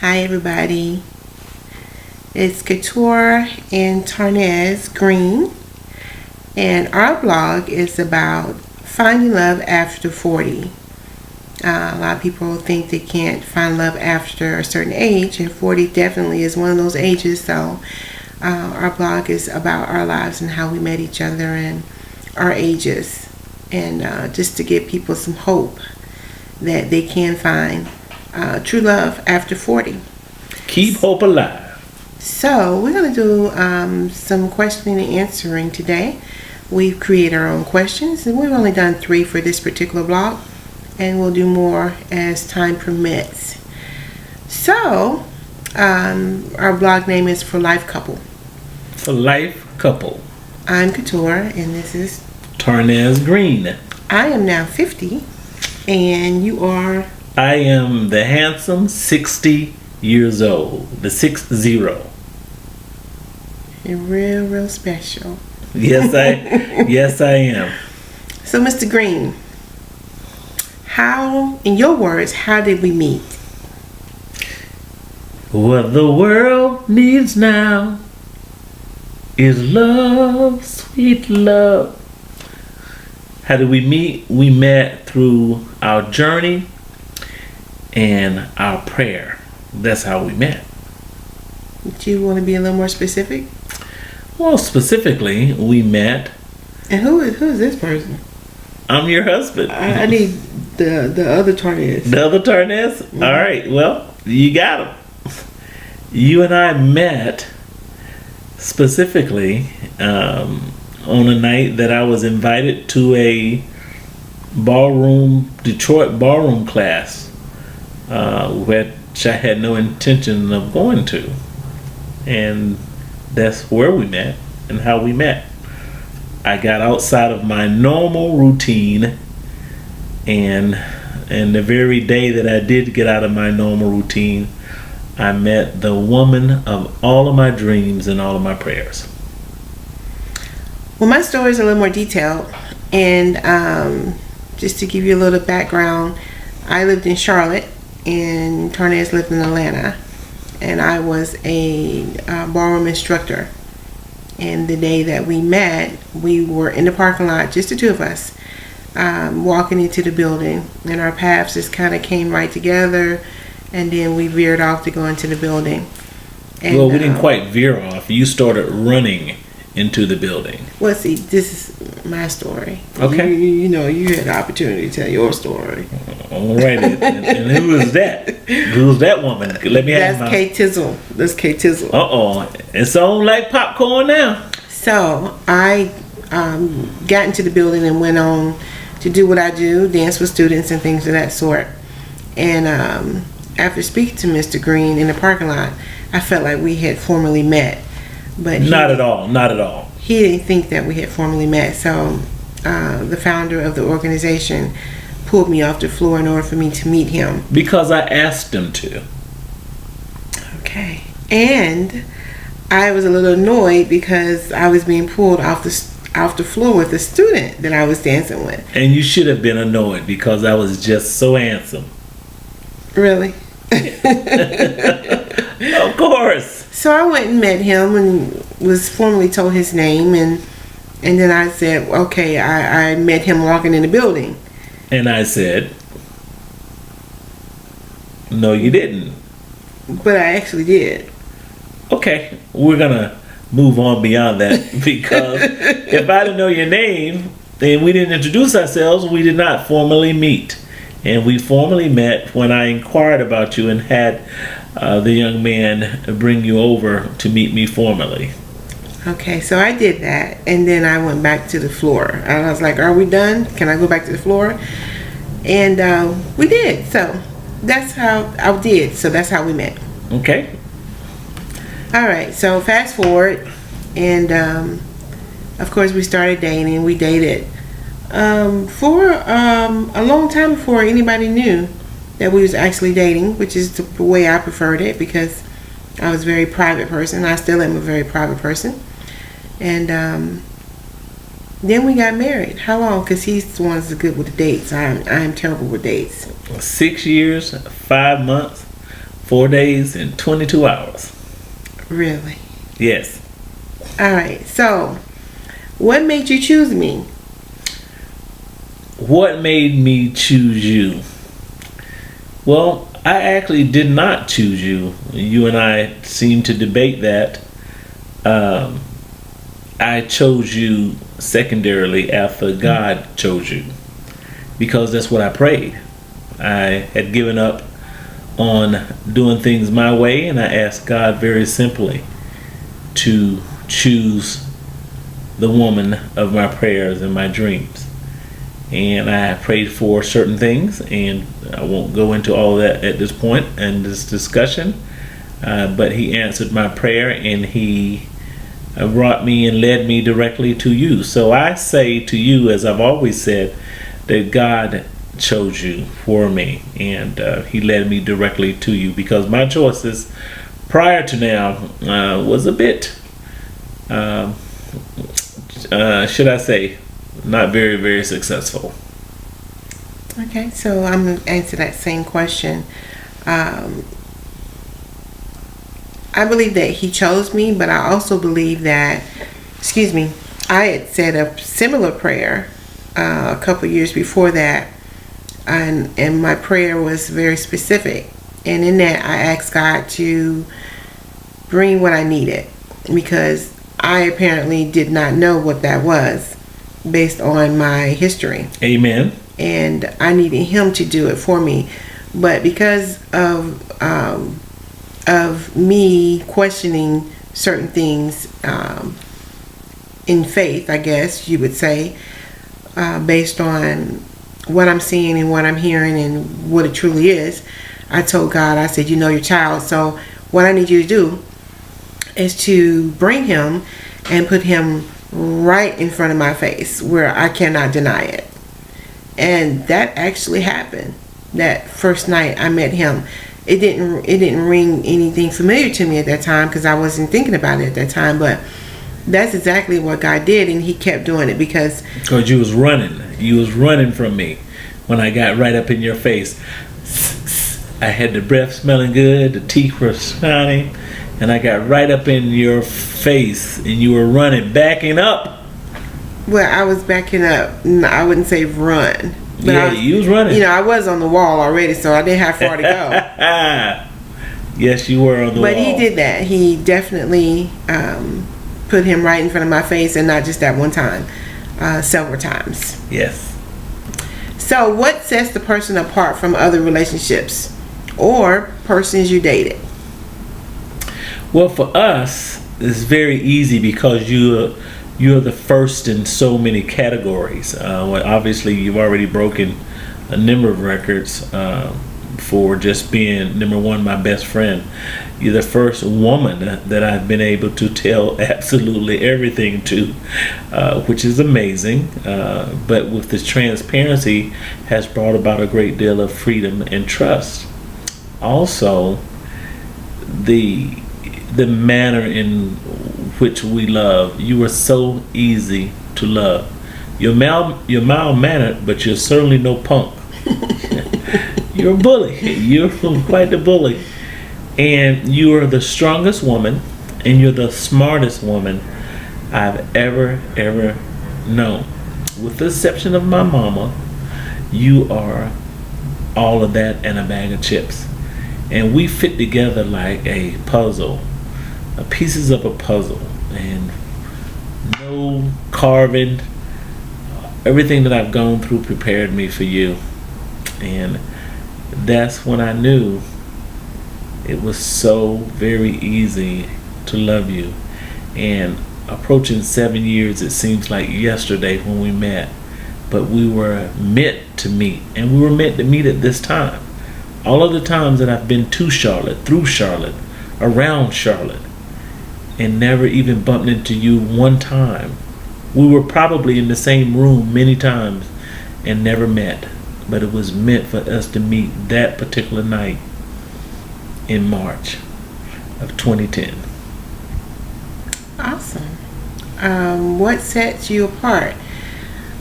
Hi everybody, it's Couture and Tarnez Green, and our blog is about finding love after 40. A lot of people think they can't find love after a certain age, and 40 definitely is one of those ages. So our blog is about our lives and how we met each other and our ages, and just to give people some hope that they can find true love after 40. Keep hope alive. So we're going to do some questioning and answering today. We've created our own questions, and we've only done 3 for this particular blog, and we'll do more as time permits. So our blog name is Forlifecpl. Forlifecpl. I'm Couture, and this is Tarnez Green. I am now 50, and you are... I am the handsome 60 years old. The 60. You're real special. Yes, I am. So, Mr. Green, how, in your words, how did we meet? What the world needs now is love, sweet love. How did we meet? We met through our journey and our prayer. That's how we met. Do you want to be a little more specific? Well, specifically, we met. And who is this person? I'm your husband. I need the other Tarnez. The other Tarnez? Mm-hmm. All right. Well, you got him. You and I met specifically on a night that I was invited to a Detroit ballroom class, which I had no intention of going to. And that's where we met and how we met. I got outside of my normal routine, and the very day that I did get out of my normal routine, I met the woman of all of my dreams and all of my prayers. Well, my story is a little more detailed, and just to give you a little background, I lived in Charlotte and Tarnez lived in Atlanta, and I was a ballroom instructor. And the day that we met, we were in the parking lot, just the two of us, walking into the building, and our paths just kind of came right together, and then we veered off to go into the building. And, well, we didn't quite veer off. You started running into the building. Well, see, this is my story. Okay. You know, you had the opportunity to tell your story. All right. and who is that? Who's that woman? Let me ask. That's Kate Tizzle. That's Kate Tizzle. Uh-oh. It's on like popcorn now. So I got into the building and went on to do what I do, dance with students and things of that sort. And after speaking to Mr. Green in the parking lot, I felt like we had formally met. But not at all. He didn't think that we had formally met. So the founder of the organization pulled me off the floor in order for me to meet him. Because I asked him to. Okay. And I was a little annoyed because I was being pulled off the floor with a student that I was dancing with. And you should have been annoyed because I was just so handsome. Really? Of course. So I went and met him and was formally told his name, and then I said, okay, I met him walking in the building. And I said, no, you didn't. But I actually did. Okay, we're gonna move on beyond that because if I didn't know your name and we didn't introduce ourselves, we did not formally meet. And we formally met when I inquired about you and had the young man bring you over to meet me formally. Okay, so I did that, and then I went back to the floor. I was like, are we done? Can I go back to the floor? And we did. So that's how I did. So that's how we met. Okay. All right, so fast forward, and of course we started dating. We dated for a long time before anybody knew that we was actually dating, which is the way I preferred it because I was a very private person. I still am a very private person. And then we got married. How long? Because he's the one that's good with the dates. I am terrible with dates. 6 years, 5 months, 4 days and 22 hours. Really? Yes. All right. So, what made you choose me? What made me choose you? Well, I actually did not choose you. You and I seem to debate that. I chose you secondarily after God chose you, because that's what I prayed. I had given up on doing things my way, and I asked God very simply to choose the woman of my prayers and my dreams. And I prayed for certain things, and I won't go into all that at this point in this discussion, but he answered my prayer, and he brought me and led me directly to you. So I say to you, as I've always said, that God chose you for me, and he led me directly to you, because my choices prior to now was a bit, should I say, not very, very successful. Okay, so I'm going to answer that same question. I believe that he chose me, but I also believe that, I had said a similar prayer a couple years before that, and my prayer was very specific. And in that, I asked God to bring what I needed, because I apparently did not know what that was based on my history. Amen. And I needed him to do it for me. But because of me questioning certain things in faith, I guess you would say, based on what I'm seeing and what I'm hearing and what it truly is, I told God, I said, you know your child, so what I need you to do is to bring him and put him right in front of my face where I cannot deny it. And that actually happened. That first night I met him, it didn't ring anything familiar to me at that time, because I wasn't thinking about it at that time, but that's exactly what God did, and he kept doing it because you was running from me when I got right up in your face. I had the breath smelling good, the teeth were shining, and I got right up in your face, and you were running, backing up. Well, I was backing up. I wouldn't say run. But yeah, you was running. I was on the wall already, so I didn't have far to go. Yes, you were on the wall. But he did that. He definitely put him right in front of my face, and not just that one time, several times. Yes. So what sets the person apart from other relationships or persons you dated? Well, for us, it's very easy, because you're the first in so many categories. Well, obviously, you've already broken a number of records for just being, number one, my best friend. You're the first woman that I've been able to tell absolutely everything to, which is amazing. But with this transparency has brought about a great deal of freedom and trust. Also, the manner in which we love. You are so easy to love. You're mild-mannered, but you're certainly no punk. You're a bully. You're quite the bully. And you are the strongest woman, and you're the smartest woman I've ever known. With the exception of my mama, you are all of that and a bag of chips. And we fit together like a puzzle. Pieces of a puzzle, and no carving. Everything that I've gone through prepared me for you, and that's when I knew it was so very easy to love you. And approaching 7 years, it seems like yesterday when we met, but we were meant to meet, and we were meant to meet at this time. All of the times that I've been to Charlotte, through Charlotte, around Charlotte, and never even bumped into you one time. We were probably in the same room many times and never met, but it was meant for us to meet that particular night in March of 2010. Awesome. What sets you apart?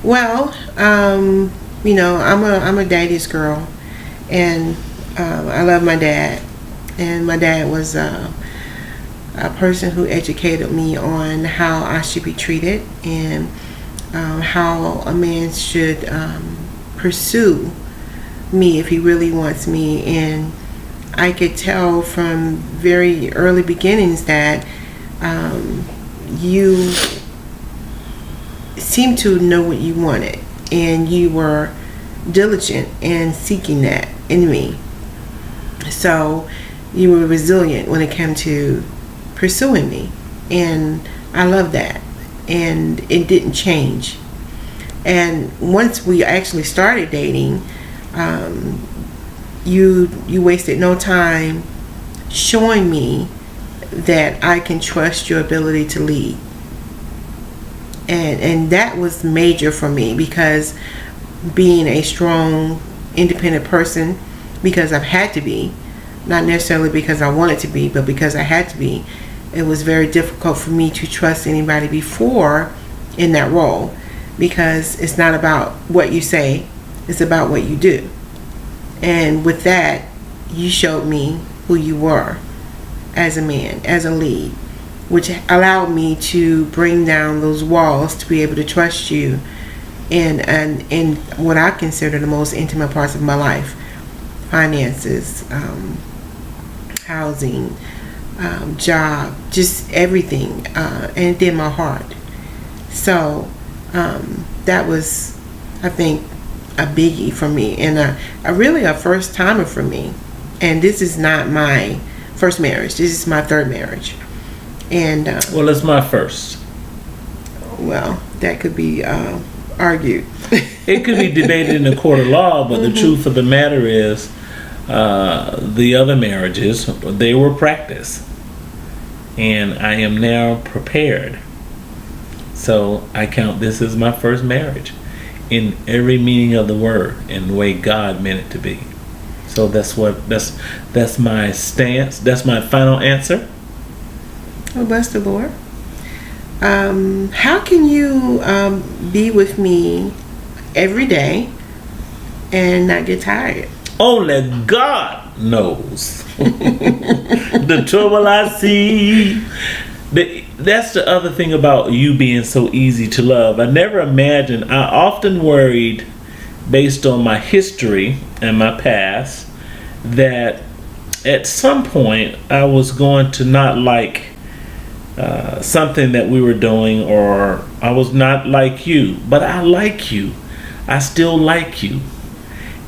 Well, I'm a daddy's girl, and I love my dad. And my dad was a person who educated me on how I should be treated and how a man should pursue me if he really wants me. And I could tell from very early beginnings that you seemed to know what you wanted, and you were diligent in seeking that in me. So you were resilient when it came to pursuing me, and I love that, and it didn't change. And once we actually started dating, you wasted no time showing me that I can trust your ability to lead. And that was major for me, because being a strong, independent person, because I've had to be, not necessarily because I wanted to be, but because I had to be, it was very difficult for me to trust anybody before in that role, because it's not about what you say, it's about what you do. And with that, you showed me who you were as a man, as a lead, which allowed me to bring down those walls to be able to trust you in what I consider the most intimate parts of my life: finances, housing, job, just everything, and it did my heart. So that was, I think, a biggie for me, and a really a first timer for me. And this is not my first marriage. This is my third marriage. And well, it's my first. Well, that could be argued. It could be debated in the court of law, but the truth of the matter is, the other marriages, they were practice, and I am now prepared. So I count this as my first marriage, in every meaning of the word, and the way God meant it to be. So that's my stance. That's my final answer. Well, bless the Lord. How can you be with me every day and not get tired? Only God knows. The trouble I see. That's the other thing about you being so easy to love. I never imagined. I often worried, based on my history and my past, that at some point I was going to not like something that we were doing, or I was not like you. But I like you. I still like you.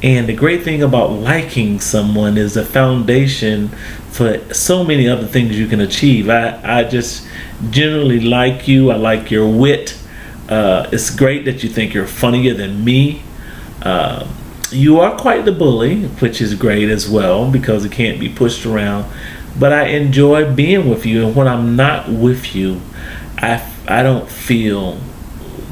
And the great thing about liking someone is the foundation for so many other things you can achieve. I just generally like you. I like your wit. It's great that you think you're funnier than me. You are quite the bully, which is great as well, because it can't be pushed around. But I enjoy being with you, and when I'm not with you, I don't feel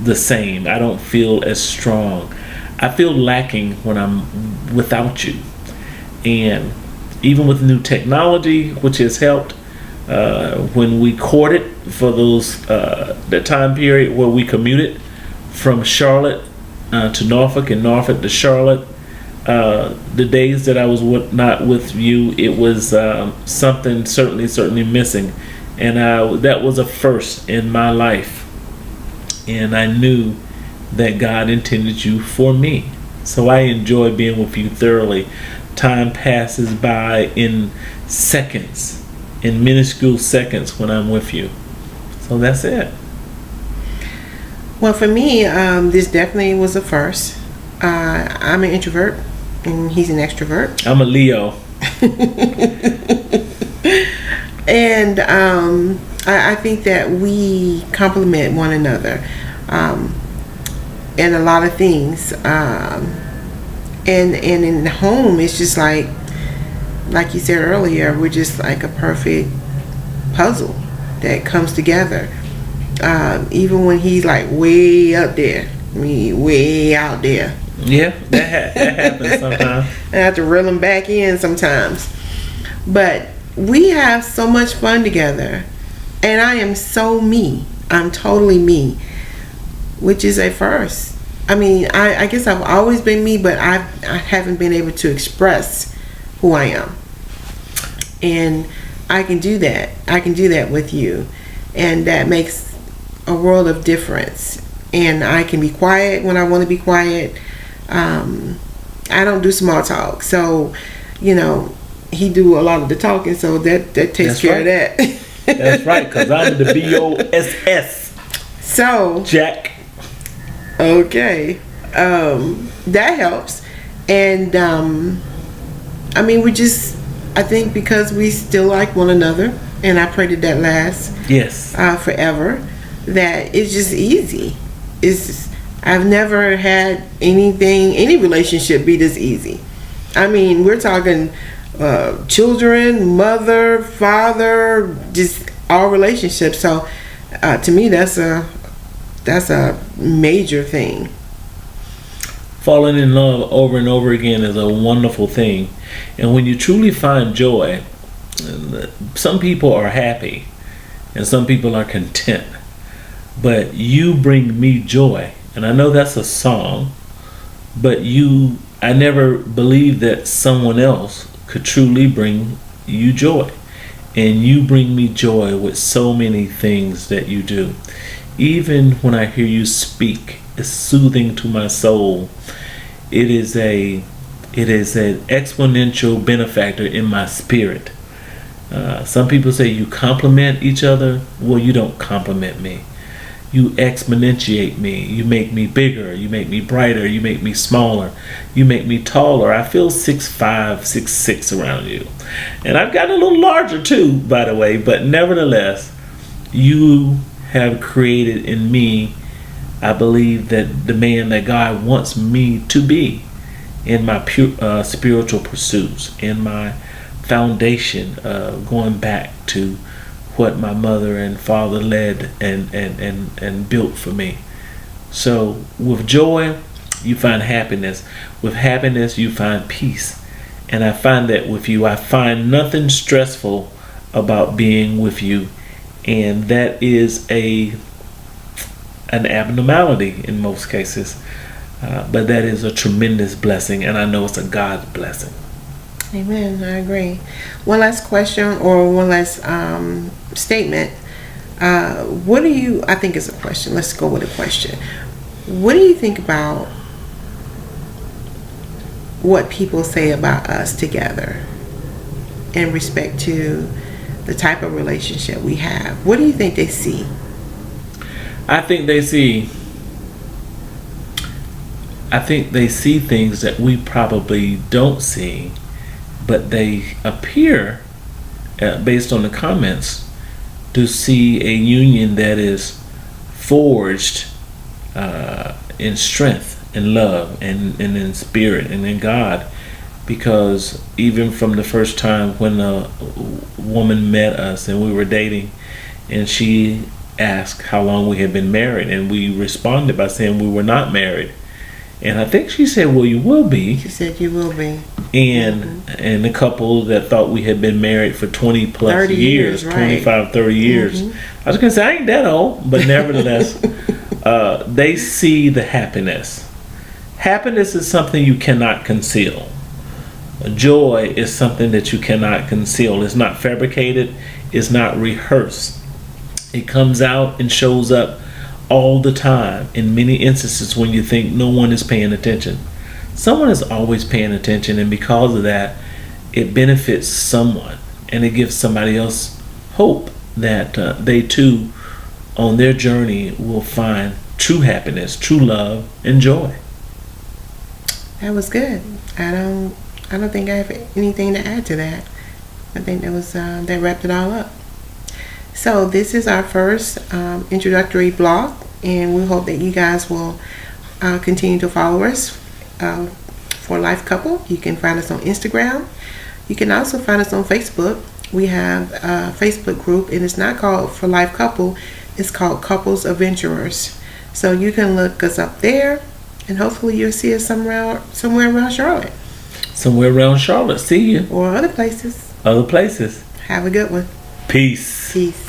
the same. I don't feel as strong. I feel lacking when I'm without you. And even with new technology, which has helped, when we courted for those that time period where we commuted from Charlotte to Norfolk and Norfolk to Charlotte, the days that I was not with you, it was something certainly missing, and that was a first in my life, and I knew that God intended you for me. So I enjoy being with you thoroughly. Time passes by in seconds, in minuscule seconds when I'm with you. So that's it. Well, for me, this definitely was a first. I'm an introvert, and he's an extrovert. I'm a Leo. And I think that we complement one another in a lot of things. And in the home, it's just like you said earlier, we're just like a perfect puzzle that comes together. Even when he's like way up there, me way out there. Yeah, that happens sometimes. I have to reel him back in sometimes. But we have so much fun together, and I am so me. I'm totally me, which is a first. I mean, I guess I've always been me, but I haven't been able to express who I am. And I can do that. I can do that with you. And that makes a world of difference. And I can be quiet when I want to be quiet. I don't do small talk. So, he do a lot of the talking, so that takes That's care right. of that. That's right, because I'm the BOSS. So, Jack. okay. That helps. And, I think because we still like one another, and I pray that lasts Yes. forever, that it's just easy. I've never had any relationship be this easy. I mean, we're talking children, mother, father, just all relationships. So to me, that's a major thing. Falling in love over and over again is a wonderful thing. And when you truly find joy, some people are happy and some people are content. But you bring me joy. And I know that's a song, but I never believed that someone else could truly bring you joy. And you bring me joy with so many things that you do. Even when I hear you speak, it's soothing to my soul. It is an exponential benefactor in my spirit. Some people say you compliment each other. Well, you don't compliment me. You exponentiate me. You make me bigger. You make me brighter. You make me smaller. You make me taller. I feel 6'5", 6'6" around you. And I've gotten a little larger too, by the way. But nevertheless, you have created in me, I believe, that the man that God wants me to be in my pure spiritual pursuits, in my foundation, going back to what my mother and father led and built for me. So with joy, you find happiness. With happiness, you find peace. And I find that with you. I find nothing stressful about being with you. And that is an abnormality in most cases. But that is a tremendous blessing. And I know it's a God's blessing. Amen. I agree. One last question or one last statement. What do you, I think it's a question. Let's go with a question. What do you think about what people say about us together in respect to the type of relationship we have? What do you think they see? I think they see things that we probably don't see, but they appear, based on the comments, to see a union that is forged in strength, in love, and in spirit, and in God. Because even from the first time when a woman met us and we were dating, and she asked how long we had been married, and we responded by saying we were not married. And I think she said, well, you will be. She said you will be. And a couple that thought we had been married for 20 plus 30 years, right. 25, 30 years. I was going to say, I ain't that old, but nevertheless, they see the happiness. Happiness is something you cannot conceal. Joy is something that you cannot conceal. It's not fabricated. It's not rehearsed. It comes out and shows up all the time in many instances when you think no one is paying attention. Someone is always paying attention, and because of that, it benefits someone, and it gives somebody else hope that they too, on their journey, will find true happiness, true love, and joy. That was good. I don't think I have anything to add to that. I think that wrapped it all up. So this is our first introductory blog, and we hope that you guys will continue to follow us Forlifecpl. You can find us on Instagram. You can also find us on Facebook. We have a Facebook group, and it's not called Forlifecpl. It's called Couples Adventurers. So you can look us up there, and hopefully you'll see us somewhere around Charlotte. Somewhere around Charlotte. See you. Or other places. Other places. Have a good one. Peace. Peace.